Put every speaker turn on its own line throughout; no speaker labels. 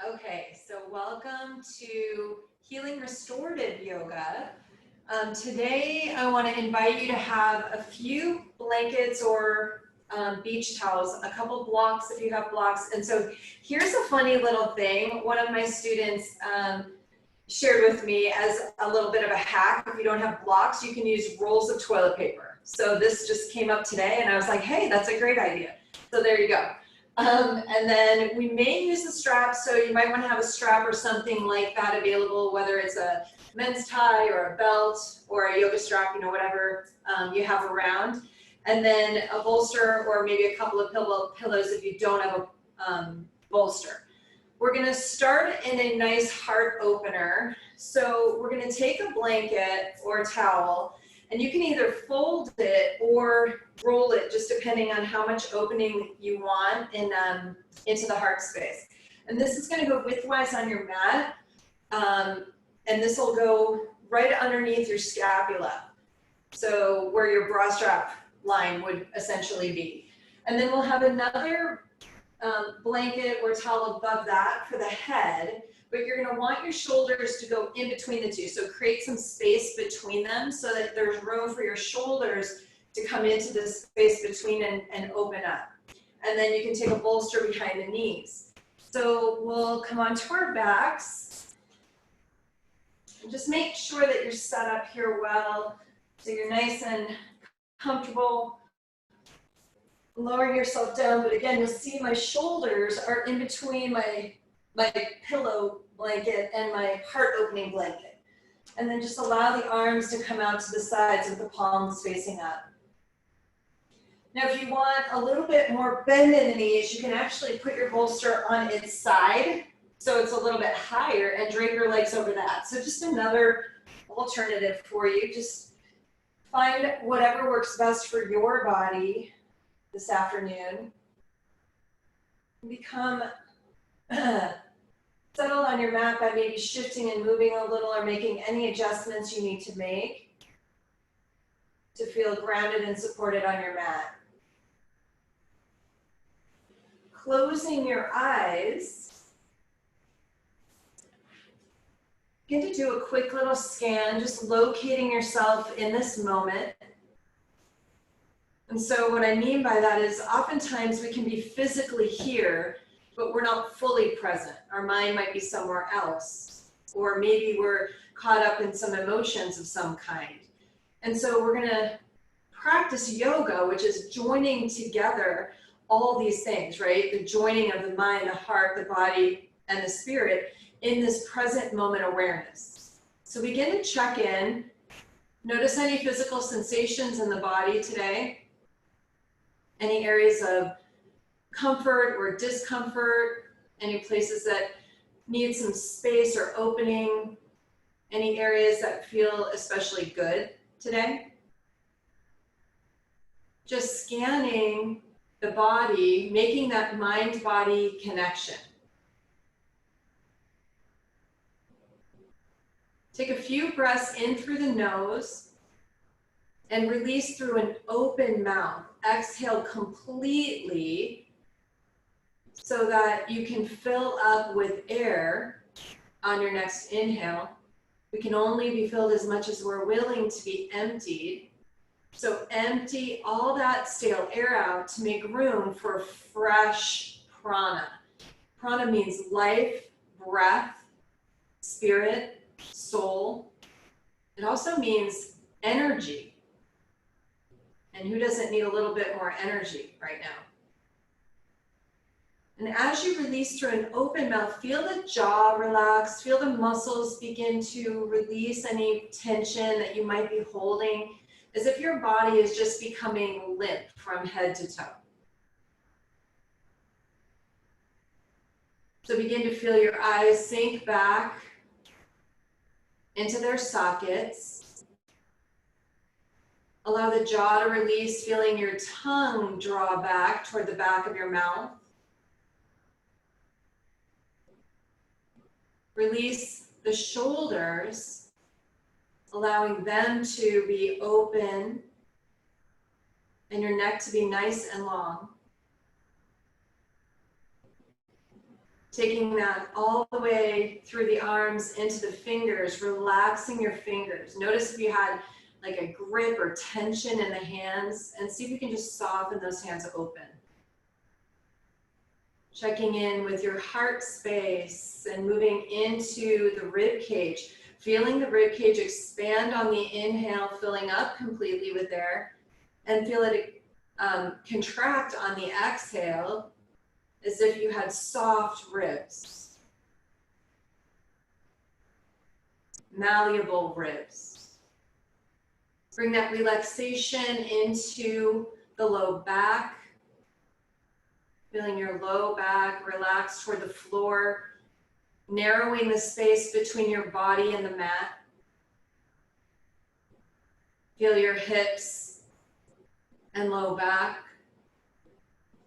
Okay, so welcome to Healing Restorative Yoga. Today I want to invite you to have a few blankets or beach towels, a couple blocks if you have blocks. And so here's a funny little thing. One of my students shared with me as a little bit of a hack. If you don't have blocks, you can use rolls of toilet paper. So this just came up today and I was like, hey, that's a great idea. So there you go. And then we may use the strap, so you might want to have a strap or something like that available, whether it's a men's tie or a belt or a yoga strap, whatever you have around. And then a bolster or maybe a couple of pillows if you don't have a bolster. We're going to start in a nice heart opener. So we're going to take a blanket or a towel, and you can either fold it or roll it, just depending on how much opening you want into the heart space. And this is going to go widthwise on your mat, and this will go right underneath your scapula, so where your bra strap line would essentially be. And then we'll have another blanket or towel above that for the head, but you're going to want your shoulders to go in between the two. So create some space between them so that there's room for your shoulders to come into this space between and open up. And then you can take a bolster behind the knees. So we'll come onto our backs and just make sure that you're set up here well, so you're nice and comfortable. Lowering yourself down, but again, you'll see my shoulders are in between my pillow blanket and my heart opening blanket. And then just allow the arms to come out to the sides with the palms facing up. Now, if you want a little bit more bend in the knees, you can actually put your bolster on its side, so it's a little bit higher, and drape your legs over that. So just another alternative for you. Just find whatever works best for your body this afternoon. Become settled on your mat by maybe shifting and moving a little or making any adjustments you need to make to feel grounded and supported on your mat. Closing your eyes, begin to do a quick little scan, just locating yourself in this moment. And so what I mean by that is oftentimes we can be physically here, but we're not fully present. Our mind might be somewhere else, or maybe we're caught up in some emotions of some kind. And so we're going to practice yoga, which is joining together all these things, right? The joining of the mind, the heart, the body, and the spirit in this present moment awareness. So begin to check in. Notice any physical sensations in the body today. Any areas of comfort or discomfort, any places that need some space or opening, any areas that feel especially good today. Just scanning the body, making that mind-body connection. Take a few breaths in through the nose and release through an open mouth. Exhale completely so that you can fill up with air on your next inhale. We can only be filled as much as we're willing to be emptied. So empty all that stale air out to make room for fresh prana. Prana means life, breath, spirit, soul. It also means energy. And who doesn't need a little bit more energy right now? And as you release through an open mouth, feel the jaw relax, feel the muscles begin to release any tension that you might be holding, as if your body is just becoming limp from head to toe. So begin to feel your eyes sink back into their sockets. Allow the jaw to release, feeling your tongue draw back toward the back of your mouth. Release the shoulders, allowing them to be open and your neck to be nice and long. Taking that all the way through the arms into the fingers, relaxing your fingers. Notice if you had like a grip or tension in the hands, and see if you can just soften those hands open. Checking in with your heart space and moving into the rib cage. Feeling the rib cage expand on the inhale, filling up completely with air, and feel it contract on the exhale as if you had soft ribs, malleable ribs. Bring that relaxation into the low back, feeling your low back relax toward the floor, narrowing the space between your body and the mat. Feel your hips and low back,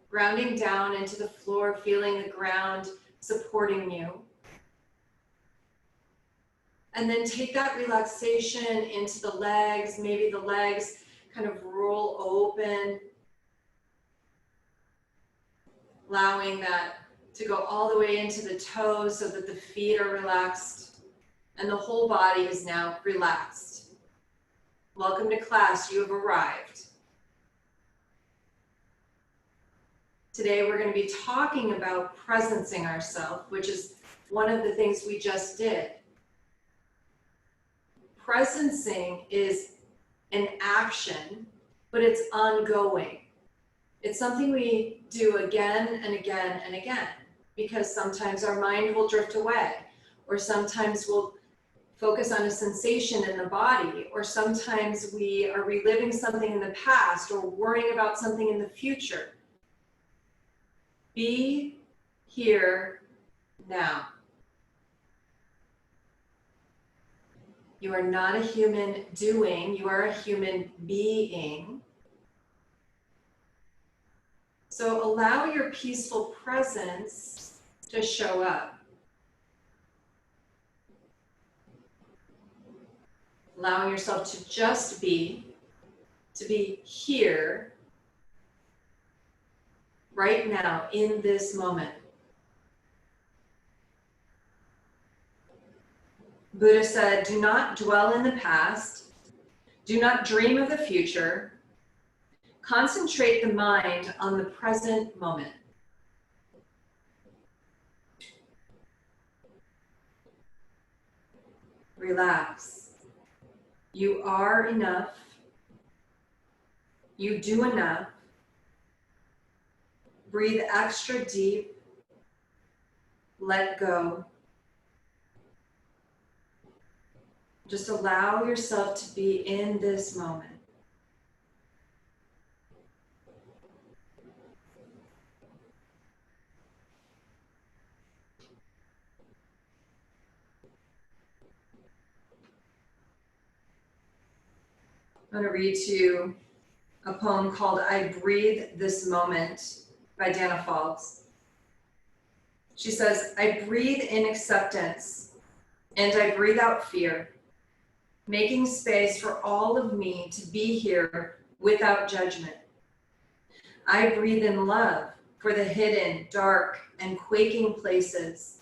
grounding down into the floor, feeling the ground supporting you. And then take that relaxation into the legs. Maybe the legs kind of roll open, allowing that to go all the way into the toes so that the feet are relaxed and the whole body is now relaxed. Welcome to class, you have arrived. Today we're going to be talking about presencing ourselves, which is one of the things we just did. Presencing is an action, but it's ongoing. It's something we do again and again and again, because sometimes our mind will drift away, or sometimes we'll focus on a sensation in the body, or sometimes we are reliving something in the past or worrying about something in the future. Be here now. You are not a human doing, you are a human being. So allow your peaceful presence to show up. Allowing yourself to just be, to be here, right now, in this moment. Buddha said, do not dwell in the past, do not dream of the future, concentrate the mind on the present moment. Relax. You are enough. You do enough. Breathe extra deep. Let go. Just allow yourself to be in this moment. I'm going to read to you a poem called I Breathe This Moment by Dana Falls. She says, I breathe in acceptance and I breathe out fear, making space for all of me to be here without judgment. I breathe in love for the hidden, dark, and quaking places.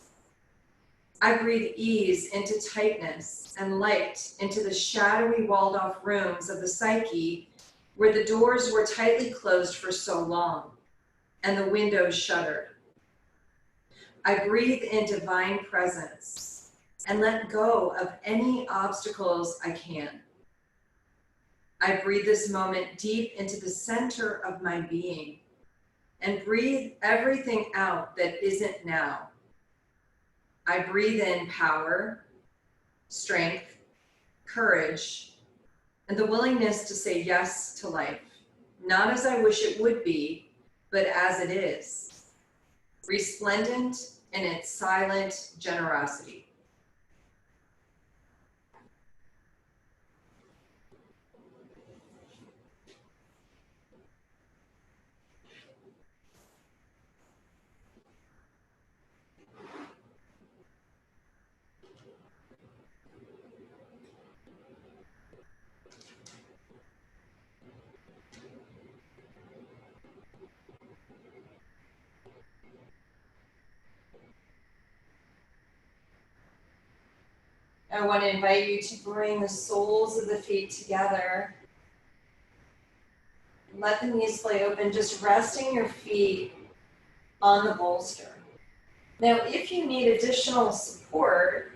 I breathe ease into tightness and light into the shadowy walled-off rooms of the psyche where the doors were tightly closed for so long and the windows shuttered. I breathe in divine presence and let go of any obstacles I can. I breathe this moment deep into the center of my being and breathe everything out that isn't now. I breathe in power, strength, courage, and the willingness to say yes to life, not as I wish it would be, but as it is, resplendent in its silent generosity. I want to invite you to bring the soles of the feet together. Let the knees splay open, just resting your feet on the bolster. Now, if you need additional support,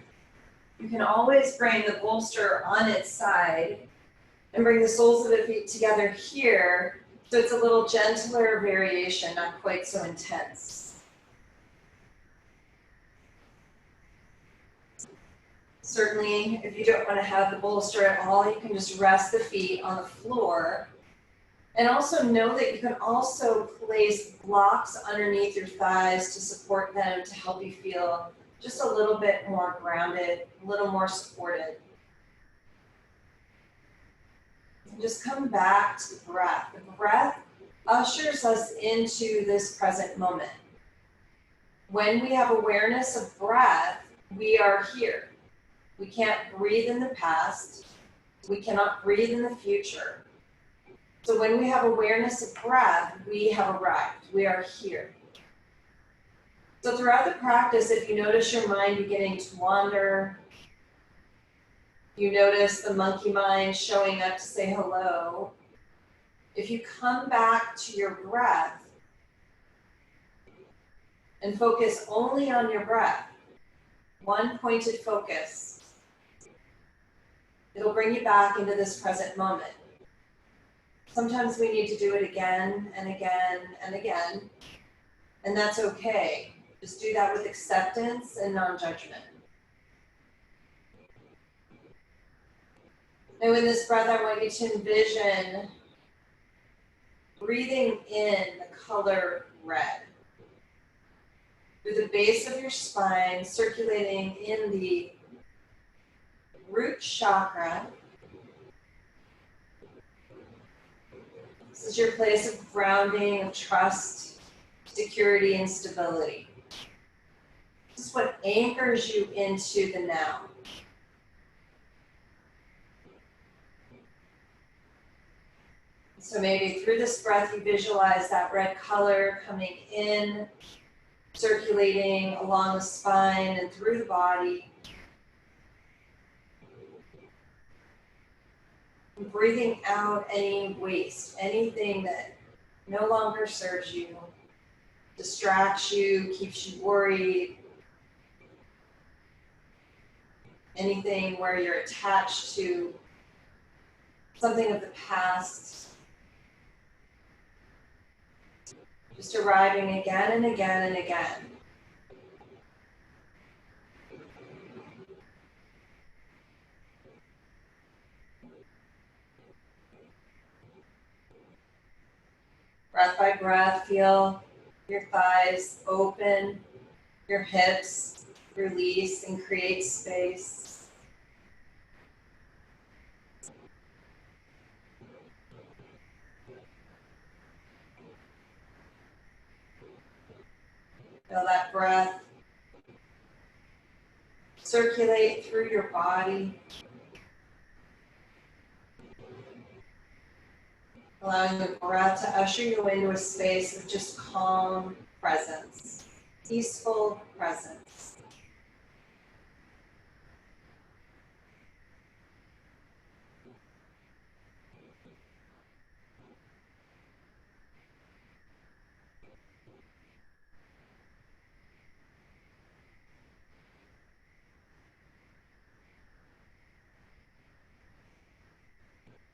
you can always bring the bolster on its side and bring the soles of the feet together here, so it's a little gentler variation, not quite so intense. Certainly, if you don't want to have the bolster at all, you can just rest the feet on the floor. And also know that you can also place blocks underneath your thighs to support them, to help you feel just a little bit more grounded, a little more supported. And just come back to the breath. The breath ushers us into this present moment. When we have awareness of breath, we are here. We can't breathe in the past. We cannot breathe in the future. So when we have awareness of breath, we have arrived. We are here. So throughout the practice, if you notice your mind beginning to wander, you notice the monkey mind showing up to say hello, if you come back to your breath and focus only on your breath, one pointed focus, it'll bring you back into this present moment. Sometimes we need to do it again and again and again, and that's okay. Just do that with acceptance and non-judgment. Now in this breath, I want you to envision breathing in the color red through the base of your spine, circulating in the root chakra. This is your place of grounding, of trust, security, and stability. This is what anchors you into the now. So maybe through this breath, you visualize that red color coming in, circulating along the spine and through the body. And breathing out any waste, anything that no longer serves you, distracts you, keeps you worried, anything where you're attached to something of the past. Just arriving again and again and again. Breath by breath, feel your thighs open, your hips release and create space. Feel that breath circulate through your body, allowing the breath to usher you into a space of just calm presence, peaceful presence.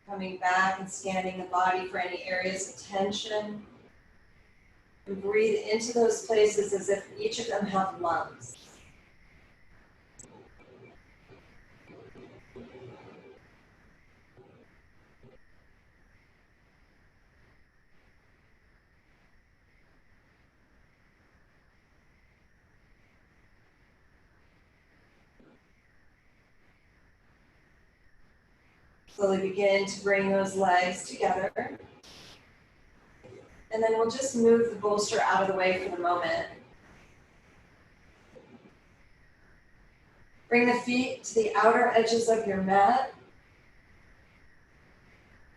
Coming back and scanning the body for any areas of tension. And breathe into those places as if each of them have lungs. Slowly begin to bring those legs together. And then we'll just move the bolster out of the way for the moment. Bring the feet to the outer edges of your mat.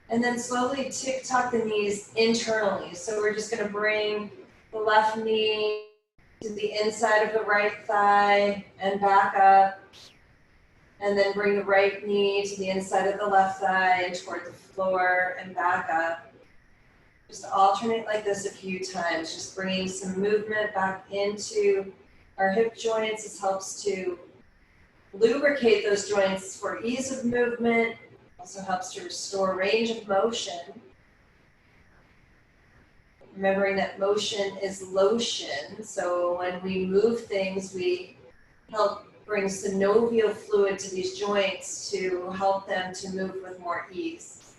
And then slowly tick-tock the knees internally. So we're just going to bring the left knee to the inside of the right thigh and back up. And then bring the right knee to the inside of the left thigh and toward the floor and back up. Just alternate like this a few times, just bringing some movement back into our hip joints. This helps to lubricate those joints for ease of movement. Also helps to restore range of motion. Remembering that motion is lotion, so when we move things, we help bring synovial fluid to these joints to help them to move with more ease.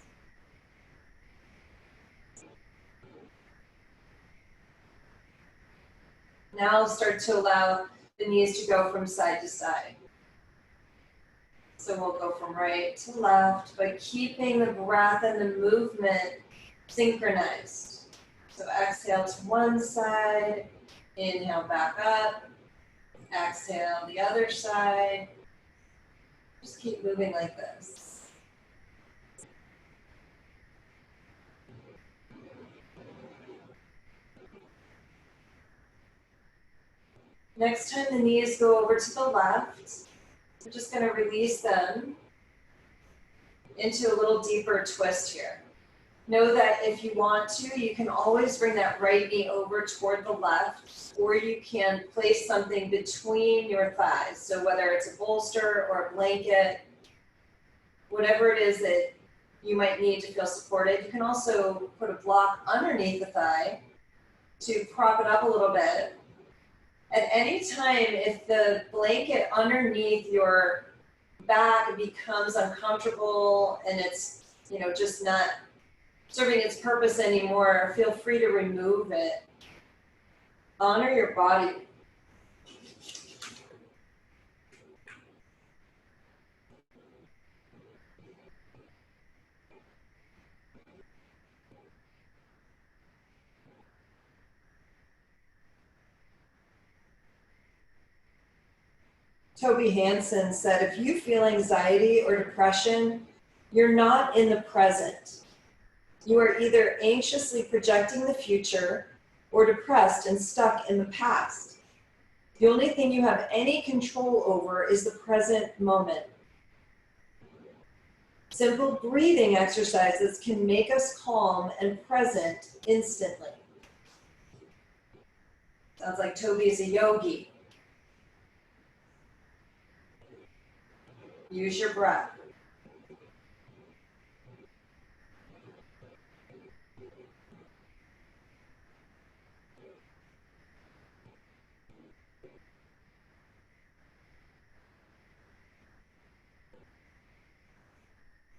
Now start to allow the knees to go from side to side. So we'll go from right to left, but keeping the breath and the movement synchronized. So exhale to one side, inhale back up, exhale the other side. Just keep moving like this. Next time the knees go over to the left, we're just going to release them into a little deeper twist here. Know that if you want to, you can always bring that right knee over toward the left, or you can place something between your thighs. So whether it's a bolster or a blanket, whatever it is that you might need to feel supported. You can also put a block underneath the thigh to prop it up a little bit. At any time, if the blanket underneath your back becomes uncomfortable and it's, just not serving its purpose anymore, feel free to remove it. Honor your body. Toby Hansen said, if you feel anxiety or depression, you're not in the present. You are either anxiously projecting the future or depressed and stuck in the past. The only thing you have any control over is the present moment. Simple breathing exercises can make us calm and present instantly. Sounds like Toby is a yogi. Use your breath.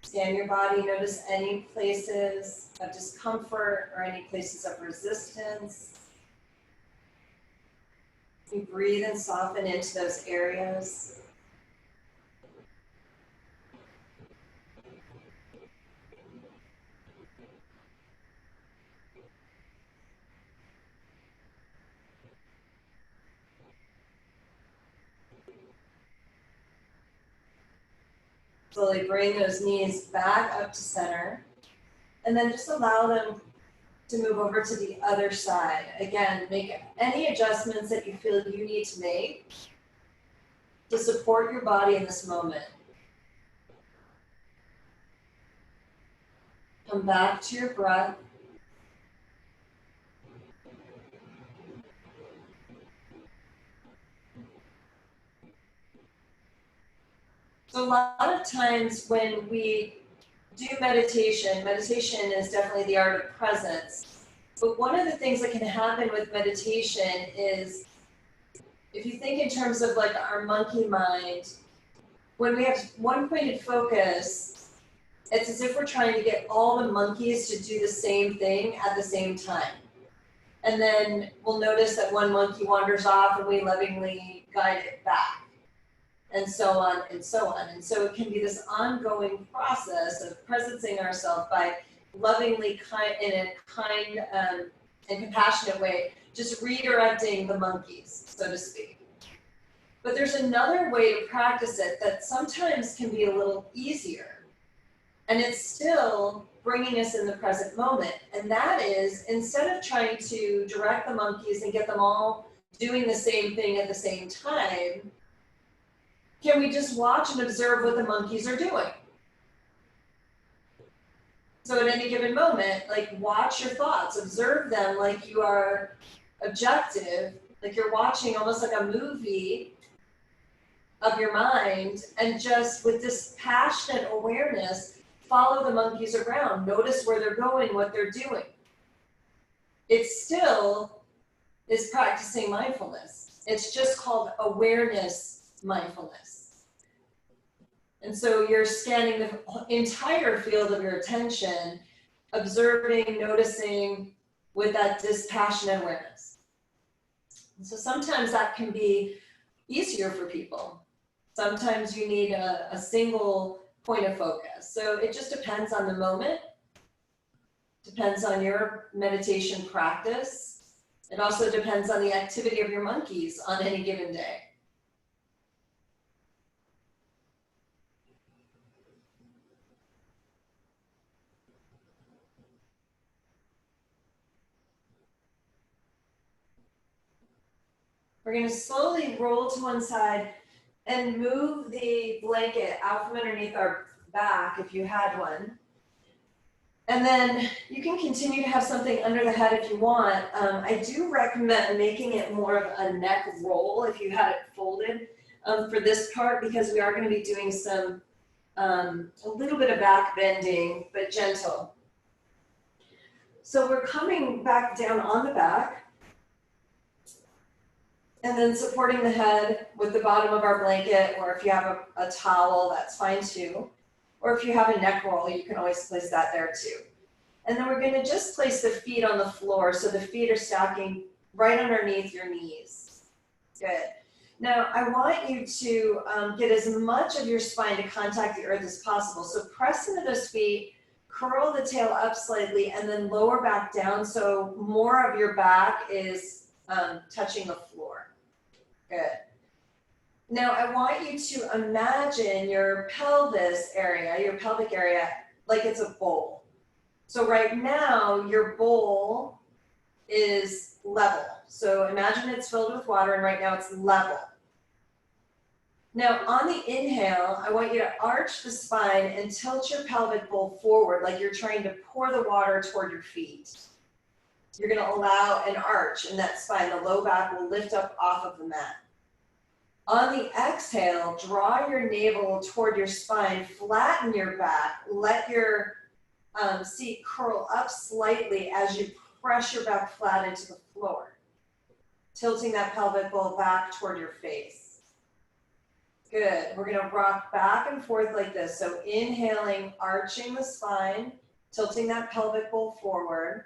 Scan your body, notice any places of discomfort or any places of resistance. You breathe and soften into those areas. Slowly bring those knees back up to center, and then just allow them to move over to the other side. Again, make any adjustments that you feel you need to make to support your body in this moment. Come back to your breath. So a lot of times when we do meditation is definitely the art of presence. But one of the things that can happen with meditation is, if you think in terms of like our monkey mind, when we have one-pointed focus, it's as if we're trying to get all the monkeys to do the same thing at the same time. And then we'll notice that one monkey wanders off and we lovingly guide it back. And so on and so on. And so it can be this ongoing process of presencing ourselves by lovingly, in a kind and compassionate way, just redirecting the monkeys, so to speak. But there's another way to practice it that sometimes can be a little easier. And it's still bringing us in the present moment. And that is, instead of trying to direct the monkeys and get them all doing the same thing at the same time, can we just watch and observe what the monkeys are doing? So at any given moment, like watch your thoughts, observe them like you are objective, like you're watching almost like a movie of your mind, and just with this passionate awareness, follow the monkeys around, notice where they're going, what they're doing. It still is practicing mindfulness. It's just called awareness mindfulness. And so you're scanning the entire field of your attention, observing, noticing with that dispassionate awareness. And so sometimes that can be easier for people. Sometimes you need a single point of focus. So it just depends on the moment, depends on your meditation practice. It also depends on the activity of your monkeys on any given day. We're going to slowly roll to one side and move the blanket out from underneath our back if you had one. And then you can continue to have something under the head if you want. I do recommend making it more of a neck roll if you had it folded for this part, because we are going to be doing some, a little bit of back bending, but gentle. So we're coming back down on the back and then supporting the head with the bottom of our blanket, or if you have a towel, that's fine too. Or if you have a neck roll, you can always place that there too. And then we're going to just place the feet on the floor so the feet are stacking right underneath your knees. Good. Now, I want you to get as much of your spine to contact the earth as possible. So press into those feet, curl the tail up slightly, and then lower back down so more of your back is touching the floor. Good. Now, I want you to imagine your pelvis area, your pelvic area, like it's a bowl. So right now, your bowl is level. So imagine it's filled with water, and right now it's level. Now, on the inhale, I want you to arch the spine and tilt your pelvic bowl forward like you're trying to pour the water toward your feet. You're going to allow an arch in that spine. The low back will lift up off of the mat. On the exhale, draw your navel toward your spine, flatten your back, let your seat curl up slightly as you press your back flat into the floor, tilting that pelvic bowl back toward your face. Good. We're going to rock back and forth like this. So inhaling, arching the spine, tilting that pelvic bowl forward.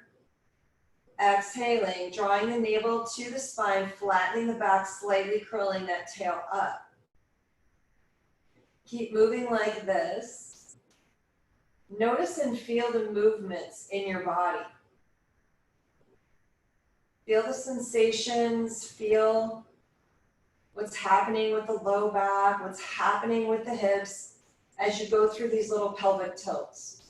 Exhaling, drawing the navel to the spine, flattening the back, slightly curling that tail up. Keep moving like this. Notice and feel the movements in your body. Feel the sensations, feel what's happening with the low back, what's happening with the hips as you go through these little pelvic tilts.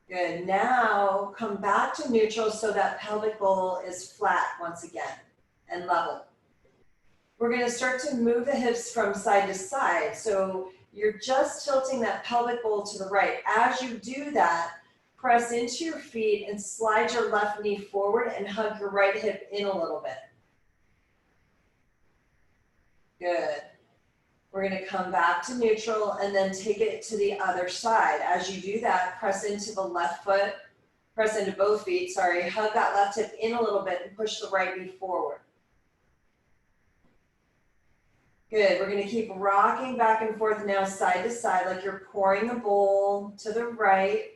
Good. Now come back to neutral so that pelvic bowl is flat once again and level. We're going to start to move the hips from side to side. So you're just tilting that pelvic bowl to the right. As you do that, press into your feet and slide your left knee forward and hug your right hip in a little bit. Good. We're going to come back to neutral and then take it to the other side. As you do that, press into the left foot, press into both feet, hug that left hip in a little bit and push the right knee forward. Good, we're going to keep rocking back and forth now side to side like you're pouring the bowl to the right,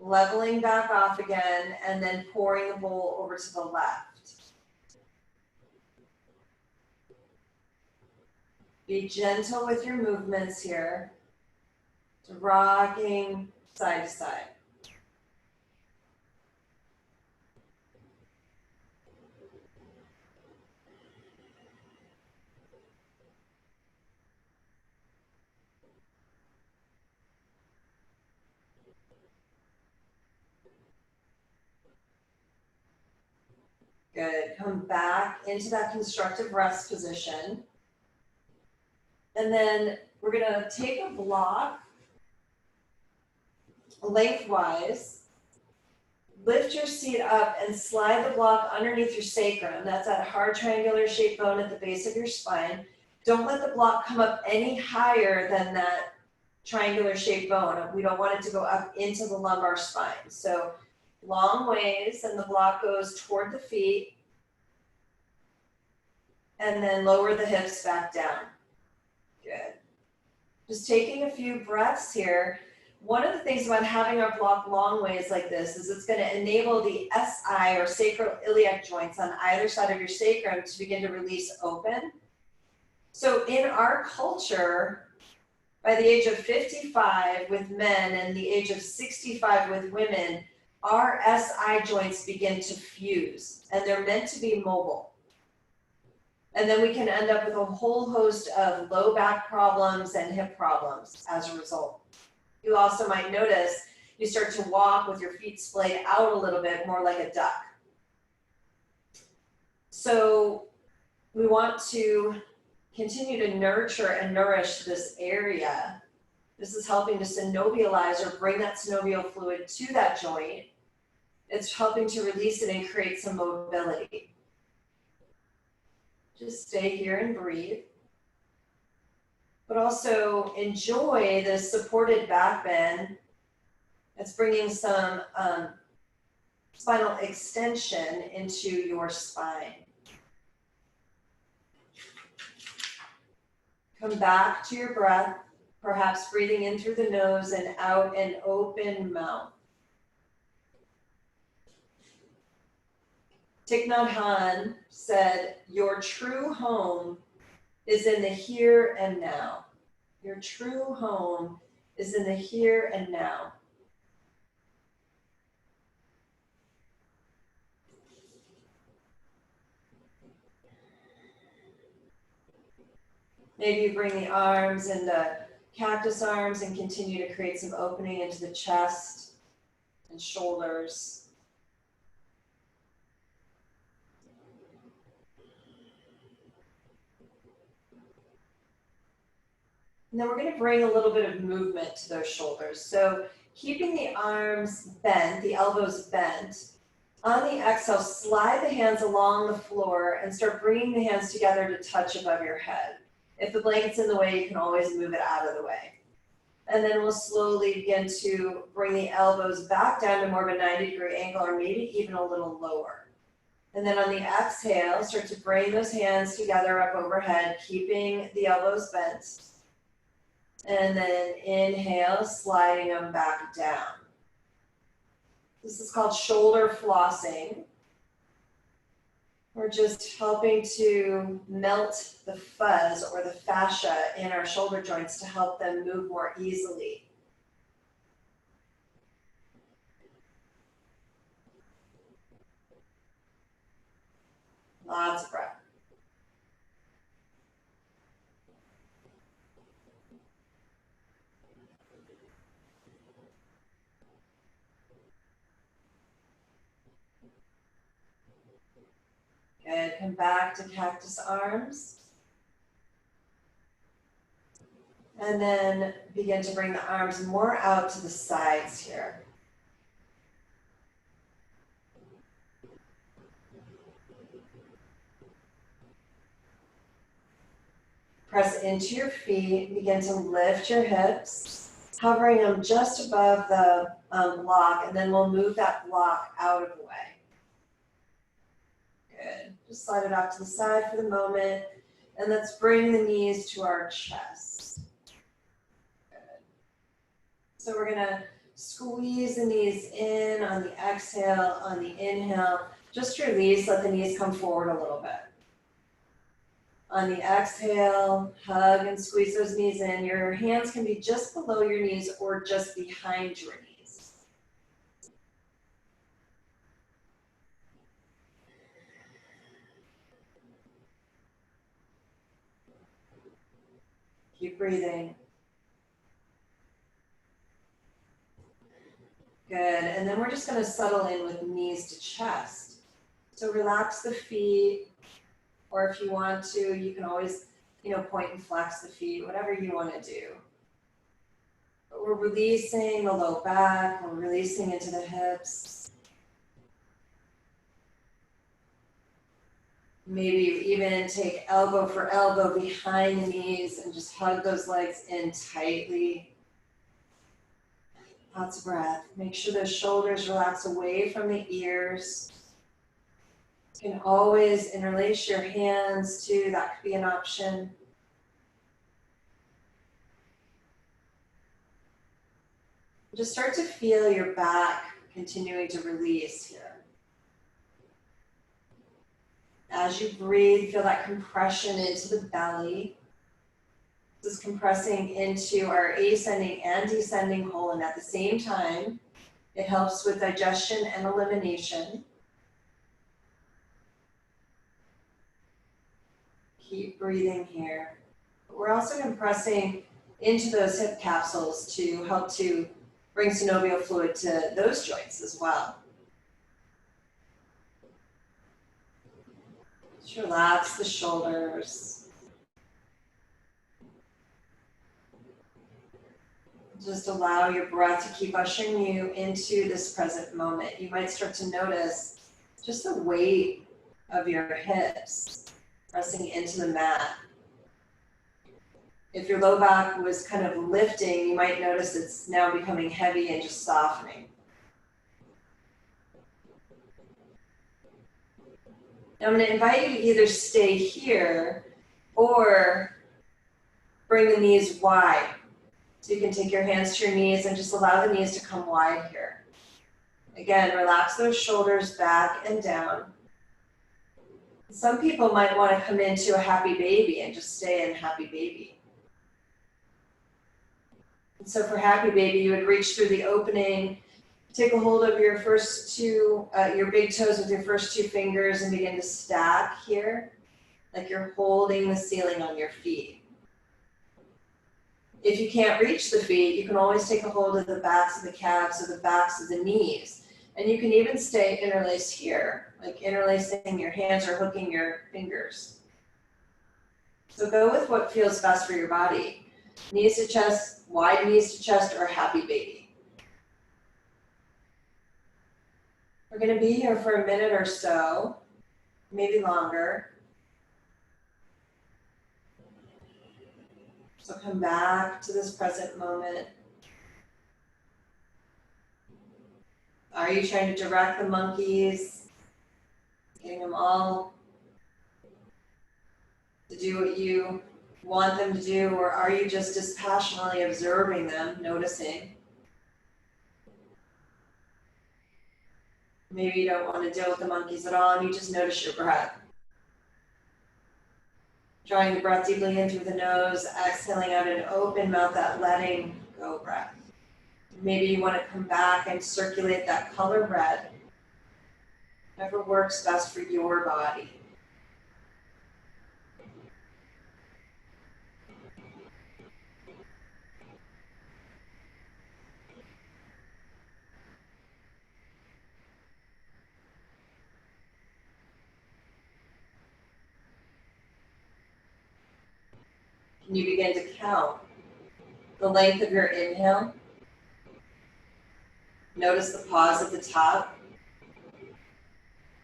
leveling back off again, and then pouring the bowl over to the left. Be gentle with your movements here, rocking side to side. Good. Come back into that constructive rest position. And then we're gonna take a block lengthwise, lift your seat up and slide the block underneath your sacrum. That's that hard triangular shaped bone at the base of your spine. Don't let the block come up any higher than that triangular shaped bone. We don't want it to go up into the lumbar spine. So long ways, and the block goes toward the feet, and then lower the hips back down. Good. Just taking a few breaths here. One of the things about having our block long ways like this is it's going to enable the SI or sacroiliac joints on either side of your sacrum to begin to release open. So in our culture, by the age of 55 with men and the age of 65 with women, our SI joints begin to fuse, and they're meant to be mobile. And then we can end up with a whole host of low back problems and hip problems as a result. You also might notice you start to walk with your feet splayed out a little bit, more like a duck. So we want to continue to nurture and nourish this area. This is helping to synovialize or bring that synovial fluid to that joint. It's helping to release it and create some mobility. Just stay here and breathe. But also enjoy this supported back bend. It's bringing some spinal extension into your spine. Come back to your breath, perhaps breathing in through the nose and out an open mouth. Thich Nhat Hanh said, "Your true home is in the here and now." Your true home is in the here and now. Maybe you bring the arms into cactus arms and continue to create some opening into the chest and shoulders. And then we're going to bring a little bit of movement to those shoulders. So keeping the arms bent, the elbows bent. On the exhale, slide the hands along the floor and start bringing the hands together to touch above your head. If the blanket's in the way, you can always move it out of the way. And then we'll slowly begin to bring the elbows back down to more of a 90-degree angle, or maybe even a little lower. And then on the exhale, start to bring those hands together up overhead, keeping the elbows bent. And then inhale, sliding them back down. This is called shoulder flossing. We're just helping to melt the fuzz or the fascia in our shoulder joints to help them move more easily. Lots of breath. Good. Come back to cactus arms. And then begin to bring the arms more out to the sides here. Press into your feet, begin to lift your hips, hovering them just above the block, and then we'll move that block out of the way. Good. Just slide it off to the side for the moment, and let's bring the knees to our chest. Good. So we're gonna squeeze the knees in on the exhale, on the inhale. Just release, let the knees come forward a little bit. On the exhale, hug and squeeze those knees in. Your hands can be just below your knees or just behind your knees. Keep breathing. Good, and then we're just gonna settle in with knees to chest. So relax the feet, or if you want to, you can always, point and flex the feet, whatever you want to do. But we're releasing the low back, we're releasing into the hips. Maybe you even take elbow for elbow behind the knees and just hug those legs in tightly. Lots of breath. Make sure those shoulders relax away from the ears. You can always interlace your hands too, that could be an option. Just start to feel your back continuing to release here. As you breathe, feel that compression into the belly. This is compressing into our ascending and descending colon at the same time. It helps with digestion and elimination. Keep breathing here. We're also compressing into those hip capsules to help to bring synovial fluid to those joints as well. Just relax the shoulders. Just allow your breath to keep ushering you into this present moment. You might start to notice just the weight of your hips pressing into the mat. If your low back was kind of lifting, you might notice it's now becoming heavy and just softening. Now I'm going to invite you to either stay here or bring the knees wide. So you can take your hands to your knees and just allow the knees to come wide here. Again, relax those shoulders back and down. Some people might want to come into a happy baby and just stay in happy baby. And so for happy baby, you would reach through the opening, take a hold of your first two, your big toes with your first two fingers and begin to stack here, like you're holding the ceiling on your feet. If you can't reach the feet, you can always take a hold of the backs of the calves or the backs of the knees. And you can even stay interlaced here, like interlacing your hands or hooking your fingers. So go with what feels best for your body. Knees to chest, wide knees to chest, or happy baby. We're going to be here for a minute or so, maybe longer. So come back to this present moment. Are you trying to direct the monkeys, getting them all to do what you want them to do, or are you just dispassionately observing them, noticing? Maybe you don't want to deal with the monkeys at all and you just notice your breath. Drawing the breath deeply in through the nose, exhaling out an open mouth, that letting go breath. Maybe you want to come back and circulate that color red. Whatever works best for your body. Can you begin to count the length of your inhale? Notice the pause at the top.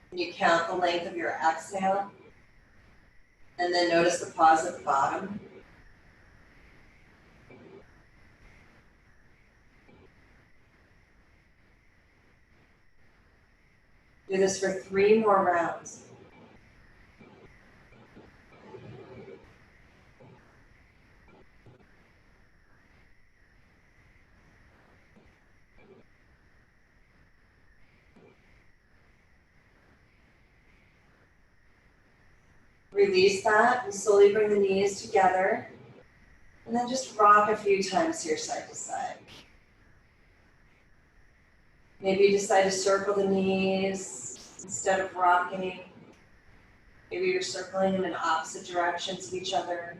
Can you count the length of your exhale? And then notice the pause at the bottom. Do this for 3 more rounds. Release that and slowly bring the knees together. And then just rock a few times here side to side. Maybe you decide to circle the knees instead of rocking. Maybe you're circling them in opposite directions of each other.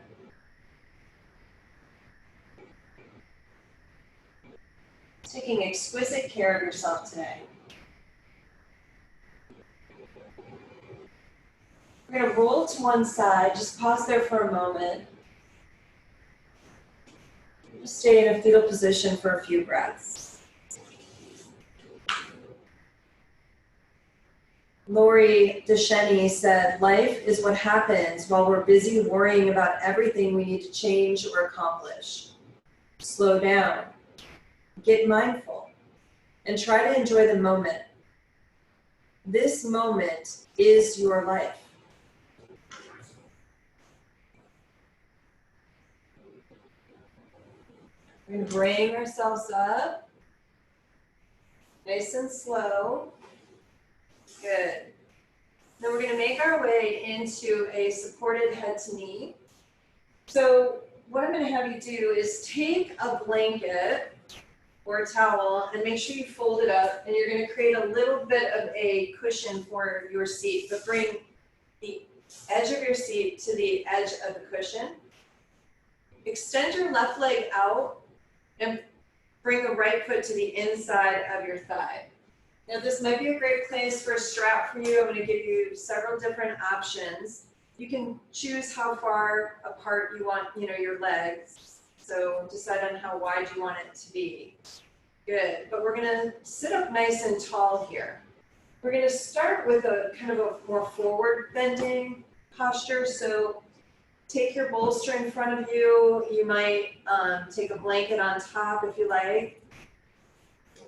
Taking exquisite care of yourself today. We're going to roll to one side. Just pause there for a moment. Just stay in a fetal position for a few breaths. Lori Descheny said, life is what happens while we're busy worrying about everything we need to change or accomplish. Slow down, get mindful, and try to enjoy the moment. This moment is your life. We're going to bring ourselves up, nice and slow. Good. Then we're going to make our way into a supported head to knee. So what I'm going to have you do is take a blanket or a towel and make sure you fold it up, and you're going to create a little bit of a cushion for your seat, but bring the edge of your seat to the edge of the cushion. Extend your left leg out and bring the right foot to the inside of your thigh. Now this might be a great place for a strap for you. I'm going to give you several different options. You can choose how far apart you want, your legs. So decide on how wide you want it to be. Good, but we're going to sit up nice and tall here. We're going to start with a kind of a more forward bending posture. So take your bolster in front of you. You might take a blanket on top if you like,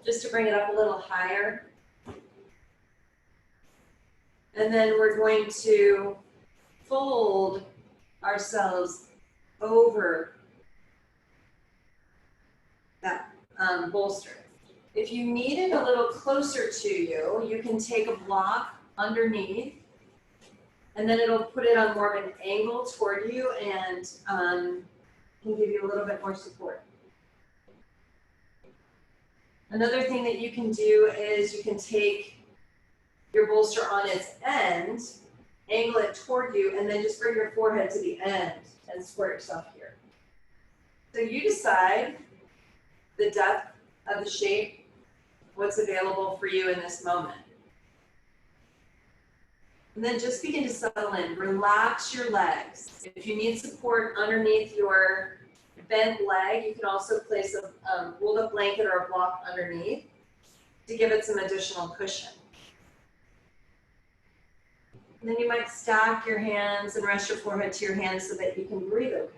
just to bring it up a little higher. And then we're going to fold ourselves over that bolster. If you need it a little closer to you, you can take a block underneath, and then it'll put it on more of an angle toward you and can give you a little bit more support. Another thing that you can do is you can take your bolster on its end, angle it toward you, and then just bring your forehead to the end and square yourself here. So you decide the depth of the shape, what's available for you in this moment. And then just begin to settle in. Relax your legs. If you need support underneath your bent leg, you can also place a rolled up blanket or a block underneath to give it some additional cushion. And then you might stack your hands and rest your forehead to your hands so that you can breathe okay.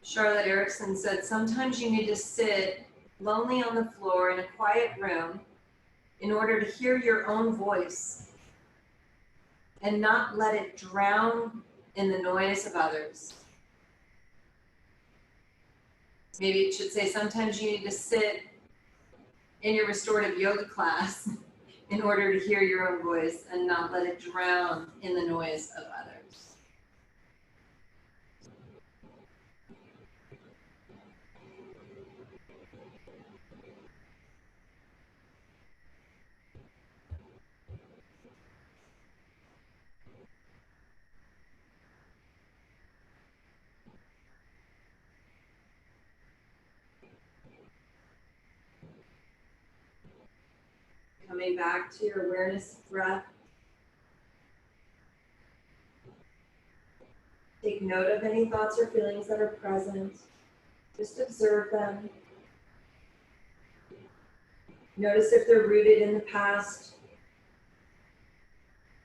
Charlotte Erickson said, sometimes you need to sit lonely on the floor in a quiet room in order to hear your own voice and not let it drown in the noise of others. Maybe it should say, sometimes you need to sit in your restorative yoga class in order to hear your own voice and not let it drown in the noise of others. Coming back to your awareness breath. Take note of any thoughts or feelings that are present. Just observe them. Notice if they're rooted in the past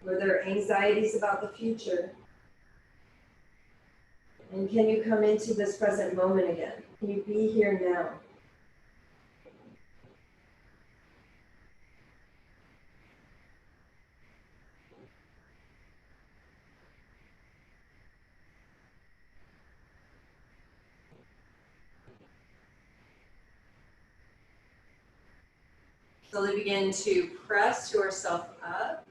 or they're anxieties about the future. And can you come into this present moment again? Can you be here now? Slowly begin to press yourself up.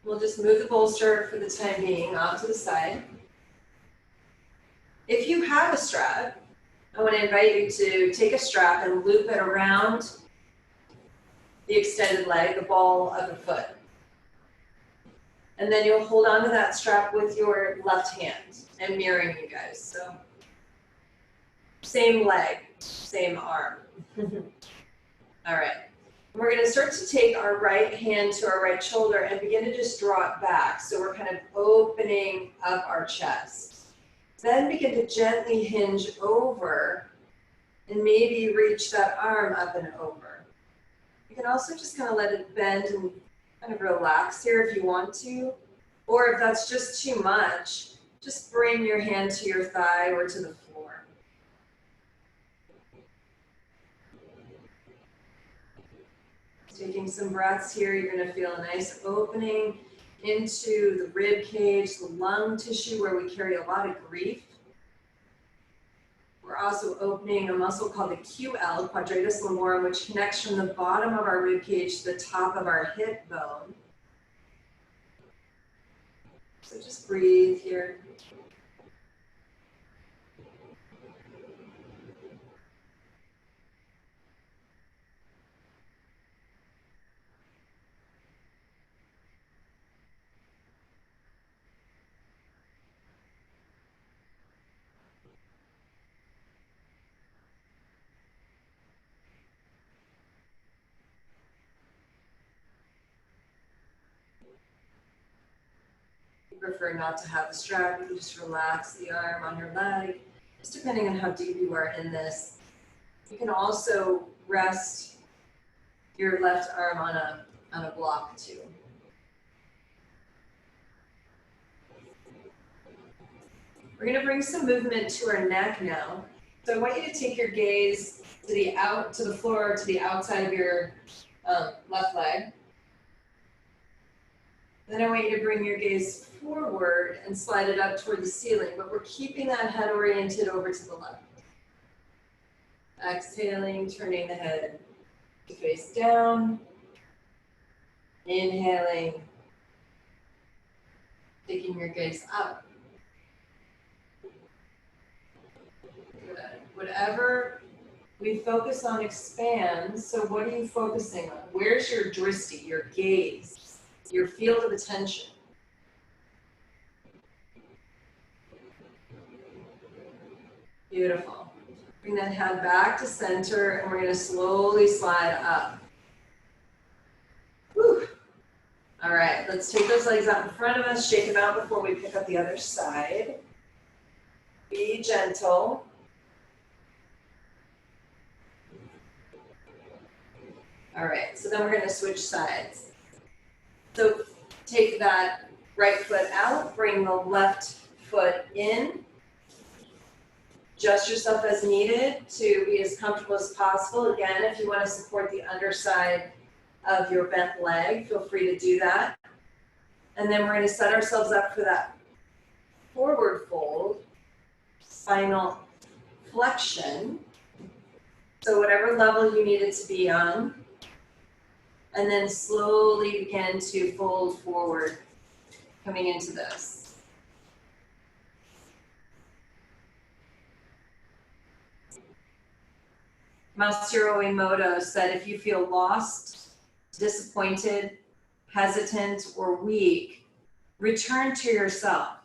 We'll just move the bolster for the time being off to the side. If you have a strap, I want to invite you to take a strap and loop it around the extended leg, the ball of the foot. And then you'll hold on to that strap with your left hand. I'm mirroring you guys, so same leg, same arm. All right. We're going to start to take our right hand to our right shoulder and begin to just draw it back. So we're kind of opening up our chest. Then begin to gently hinge over and maybe reach that arm up and over. You can also just kind of let it bend and kind of relax here if you want to. Or if that's just too much, just bring your hand to your thigh or to the floor. Taking some breaths here, you're going to feel a nice opening into the rib cage, the lung tissue where we carry a lot of grief. We're also opening a muscle called the QL, quadratus lumborum, which connects from the bottom of our rib cage to the top of our hip bone. So just breathe here. Prefer not to have the strap, you can just relax the arm on your leg, just depending on how deep you are in this. You can also rest your left arm on a block too. We're going to bring some movement to our neck now. So I want you to take your gaze to the floor, to the outside of your left leg. Then I want you to bring your gaze forward and slide it up toward the ceiling, but we're keeping that head oriented over to the left. Exhaling, turning the head to face down. Inhaling, taking your gaze up. Good. Whatever we focus on expands, so what are you focusing on? Where's your drishti, your gaze, your field of attention? Beautiful. Bring that head back to center, and we're going to slowly slide up. Whew. All right, let's take those legs out in front of us, shake them out before we pick up the other side. Be gentle. All right, so then we're going to switch sides. So take that right foot out, bring the left foot in. Adjust yourself as needed to be as comfortable as possible. Again, if you want to support the underside of your bent leg, feel free to do that. And then we're going to set ourselves up for that forward fold, spinal flexion. So whatever level you need it to be on. And then slowly begin to fold forward, coming into this. Masaru Emoto said, if you feel lost, disappointed, hesitant, or weak, return to yourself,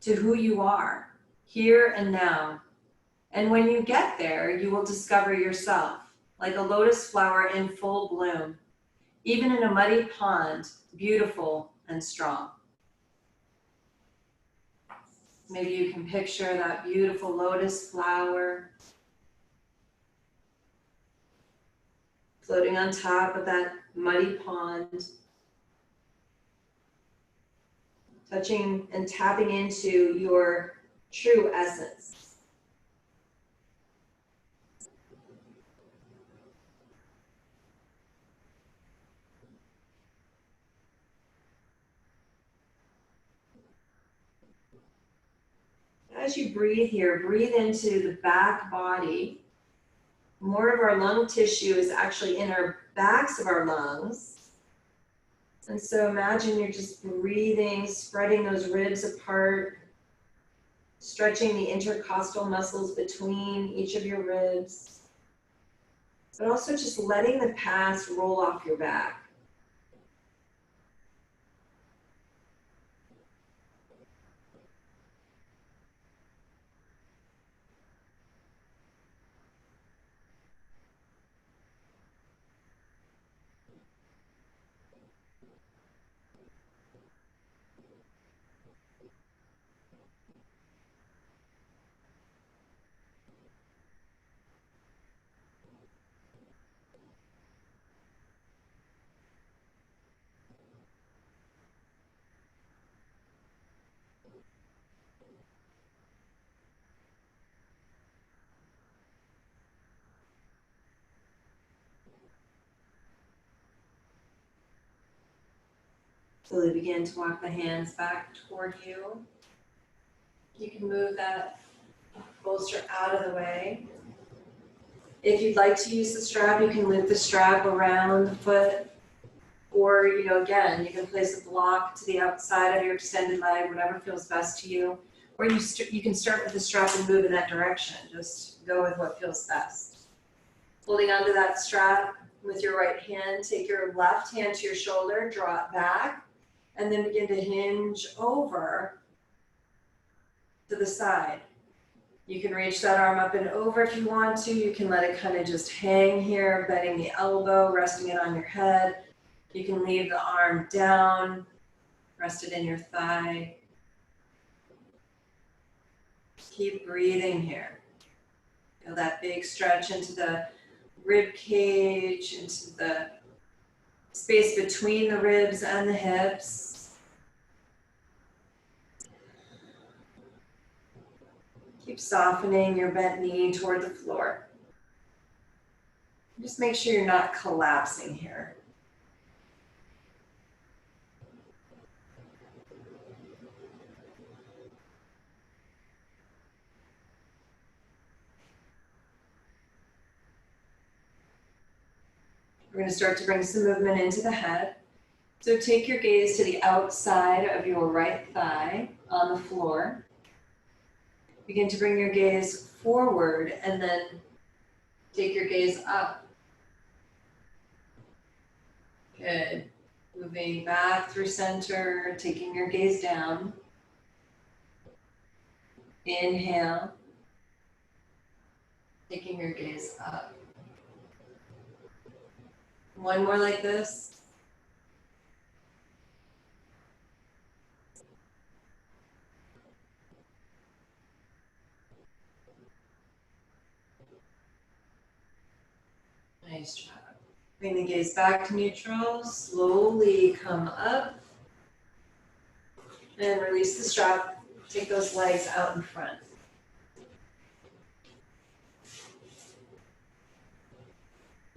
to who you are, here and now. And when you get there, you will discover yourself, like a lotus flower in full bloom, even in a muddy pond, beautiful and strong. Maybe you can picture that beautiful lotus flower floating on top of that muddy pond, touching and tapping into your true essence. As you breathe here, breathe into the back body. More of our lung tissue is actually in our backs of our lungs. And so imagine you're just breathing, spreading those ribs apart, stretching the intercostal muscles between each of your ribs, but also just letting the past roll off your back. Slowly begin to walk the hands back toward you. You can move that bolster out of the way. If you'd like to use the strap, you can loop the strap around the foot. Or, again, you can place a block to the outside of your extended leg, whatever feels best to you. Or you can start with the strap and move in that direction. Just go with what feels best. Holding onto that strap with your right hand, take your left hand to your shoulder, draw it back, and then begin to hinge over to the side. You can reach that arm up and over if you want to. You can let it kind of just hang here, bending the elbow, resting it on your head. You can leave the arm down, rest it in your thigh. Keep breathing here. Feel that big stretch into the rib cage, into the space between the ribs and the hips. Keep softening your bent knee toward the floor. Just make sure you're not collapsing here. We're going to start to bring some movement into the head. So take your gaze to the outside of your right thigh on the floor. Begin to bring your gaze forward and then take your gaze up. Good. Moving back through center, taking your gaze down. Inhale. Taking your gaze up. One more like this. Nice job. Bring the gaze back to neutral. Slowly come up. And release the strap. Take those legs out in front.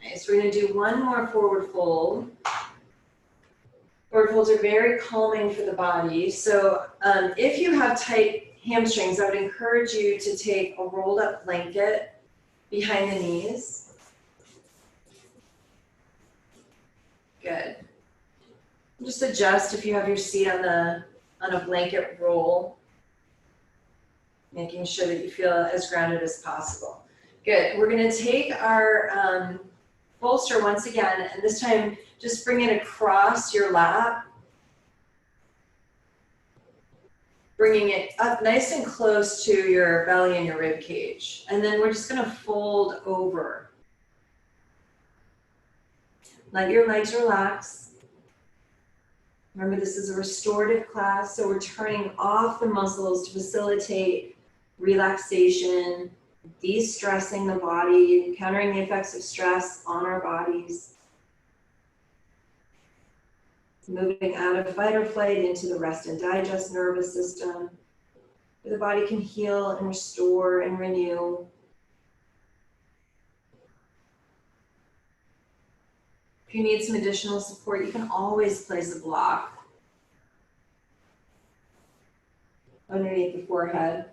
Nice. We're going to do one more forward fold. Forward folds are very calming for the body. So if you have tight hamstrings, I would encourage you to take a rolled up blanket behind the knees. Good. Just adjust if you have your seat on a blanket roll, making sure that you feel as grounded as possible. Good. We're going to take our bolster once again, and this time just bring it across your lap, bringing it up nice and close to your belly and your rib cage. And then we're just going to fold over. Let your legs relax. Remember, this is a restorative class, so we're turning off the muscles to facilitate relaxation, de-stressing the body, countering the effects of stress on our bodies. Moving out of fight or flight into the rest and digest nervous system, where the body can heal and restore and renew. If you need some additional support, you can always place a block underneath the forehead.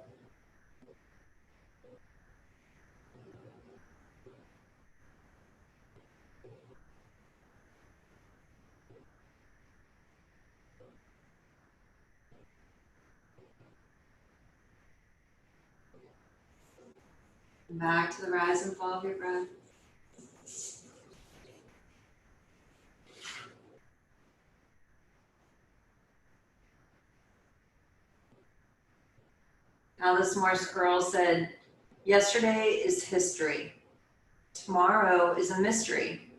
Back to the rise and fall of your breath. Alice Morse girl said, yesterday is history. Tomorrow is a mystery.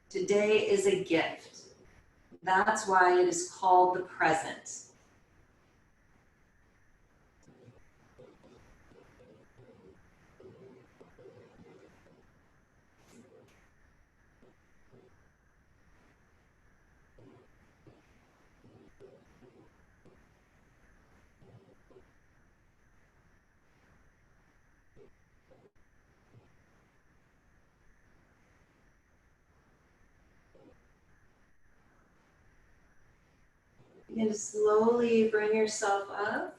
Today is a gift. That's why it is called the present. You can slowly bring yourself up.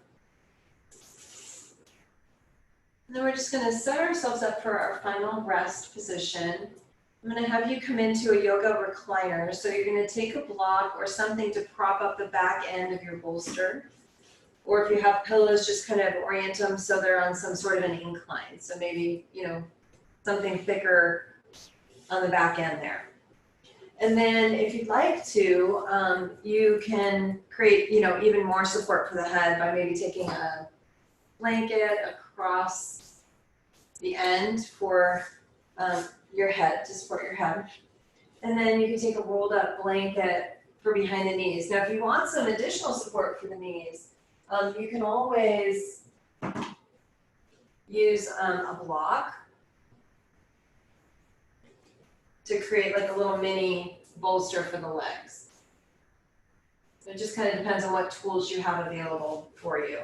And then we're just going to set ourselves up for our final rest position. I'm going to have you come into a yoga recliner. So you're going to take a block or something to prop up the back end of your bolster. Or if you have pillows, just kind of orient them so they're on some sort of an incline. So maybe, something thicker on the back end there. And then if you'd like to, you can create, even more support for the head by maybe taking a blanket across the end for your head, to support your head. And then you can take a rolled up blanket for behind the knees. Now, if you want some additional support for the knees, you can always use a block to create like a little mini bolster for the legs. So it just kind of depends on what tools you have available for you.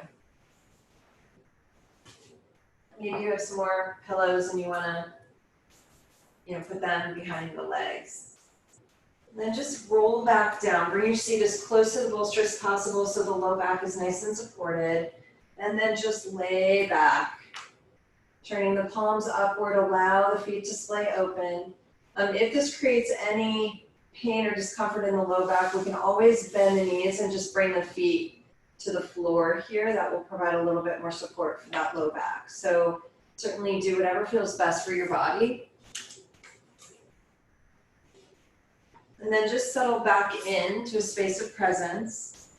Maybe you have some more pillows and you want to, put them behind the legs. And then just roll back down. Bring your seat as close to the bolster as possible so the low back is nice and supported. And then just lay back. Turning the palms upward, allow the feet to splay open. If this creates any pain or discomfort in the low back, we can always bend the knees and just bring the feet to the floor here. That will provide a little bit more support for that low back. So certainly do whatever feels best for your body. And then just settle back into a space of presence.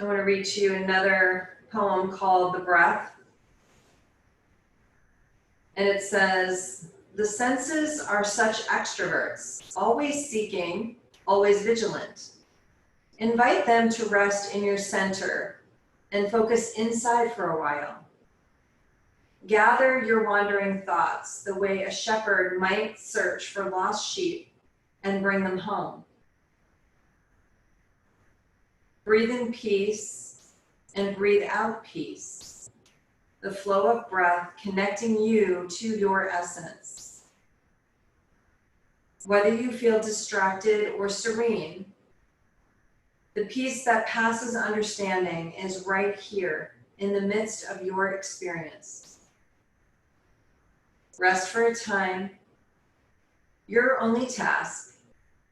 I want to read to you another poem called The Breath. And it says, the senses are such extroverts, always seeking, always vigilant. Invite them to rest in your center and focus inside for a while. Gather your wandering thoughts the way a shepherd might search for lost sheep and bring them home. Breathe in peace and breathe out peace. The flow of breath connecting you to your essence. Whether you feel distracted or serene, the peace that passes understanding is right here in the midst of your experience. Rest for a time. Your only task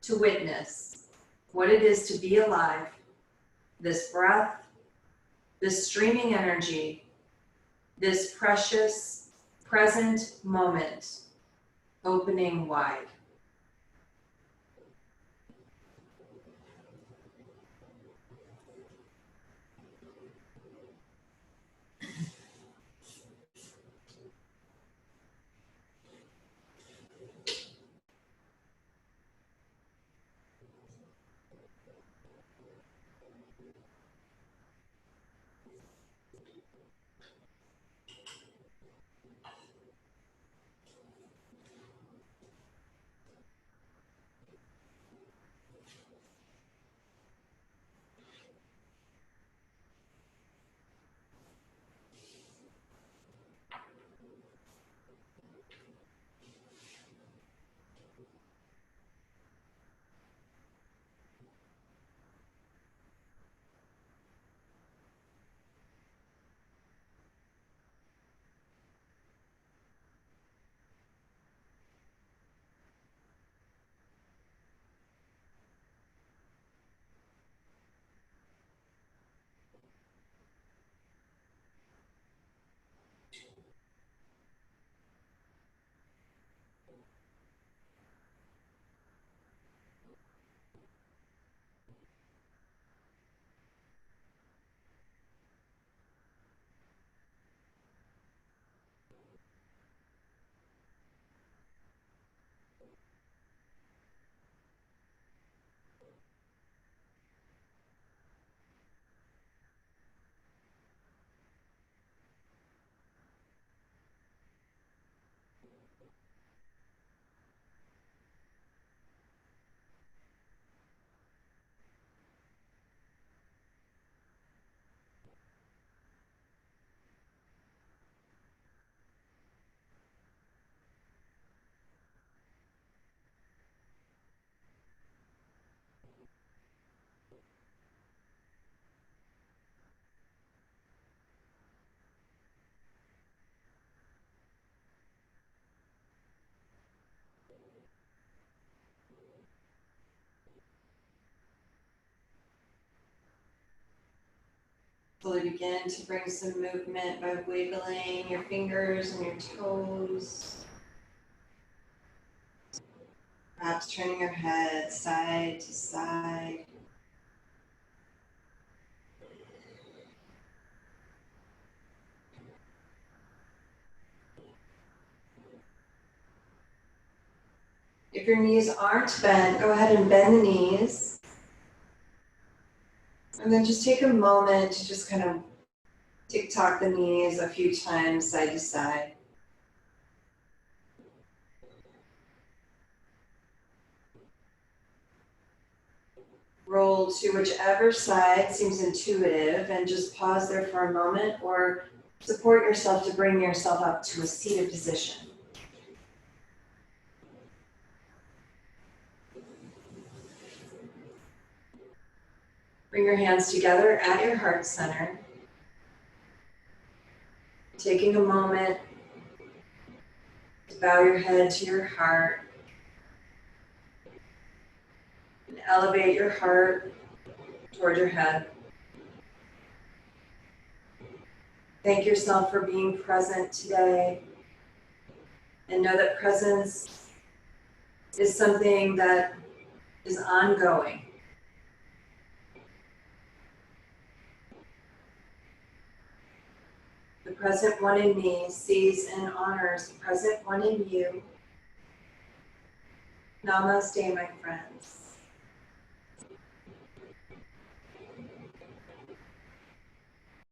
to witness what it is to be alive, this breath, this streaming energy, this precious present moment, opening wide. Slowly begin to bring some movement by wiggling your fingers and your toes. Perhaps turning your head side to side. If your knees aren't bent, go ahead and bend the knees. And then just take a moment to just kind of tick-tock the knees a few times side to side. Roll to whichever side seems intuitive and just pause there for a moment or support yourself to bring yourself up to a seated position. Bring your hands together at your heart center. Taking a moment to bow your head to your heart and elevate your heart toward your head. Thank yourself for being present today, and know that presence is something that is ongoing. The present one in me sees and honors the present one in you. Namaste, my friends.